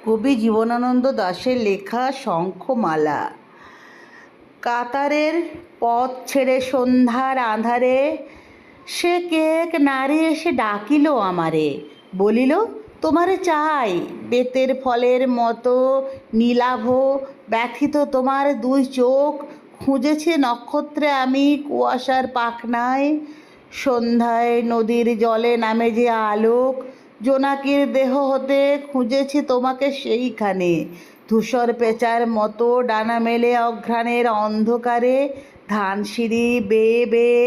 কবি জীবনানন্দ দাশের লেখা শঙ্খমালা। কাতারের পথ ছেড়ে সন্ধ্যার আঁধারে সে কে এক নারী এসে ডাকিল আমারে, বলিল তোমারে চাই। বেতের ফলের মতো নীলাভ ব্যথিত তোমার দুই চোখ, খুঁজেছি নক্ষত্রে আমি কুয়াশার পাখনায়। সন্ধ্যায় নদীর জলে নামে যে আলোক, জোনাকির দেহ হতে খুঁজেছি তোমাকে সেইখানে। ধূসর পেঁচার মতো ডানা মেলে অঘ্রাণের অন্ধকারে, ধান সিঁড়ি বেয়ে বেয়ে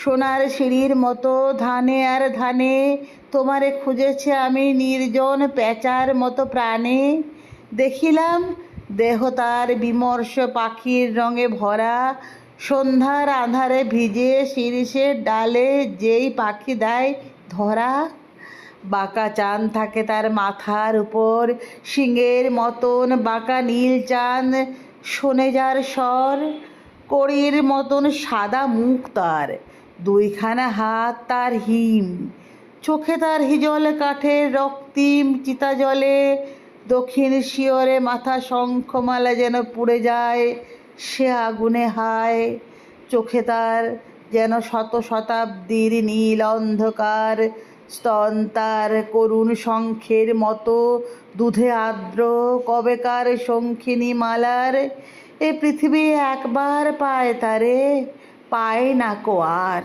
সোনার সিঁড়ির মতো ধানে আর ধানে তোমারে খুঁজেছি আমি নির্জন পেঁচার মতো প্রাণে। দেখিলাম দেহ তার বিমর্ষ পাখির রঙে ভরা, সন্ধ্যার আঁধারে ভিজে শিরীষের ডালে যেই পাখি দেয় ধরা। বাঁকা চাঁদ থাকে তার মাথার উপর, শিঙের মতন বাঁকা নীল চাঁদ, শোনে যার স্বর। কড়ির মতন সাদা মুখ তার, দুইখানা হাত তার হিম, চোখে তার হিজল কাঠের রক্তিম চিতা জলে। দক্ষিণ শিয়রে মাথা শঙ্খমালা যেন পুড়ে যায় সে আগুনে হায়। চোখে তার যেন শত শতাব্দীর নীল অন্ধকার, স্তন তার করুণ শঙ্খের মতো দুধে আর্দ্র কবেকার শঙ্খিনী মালার। এ পৃথিবী একবার পায় তারে, পায় না কো আর।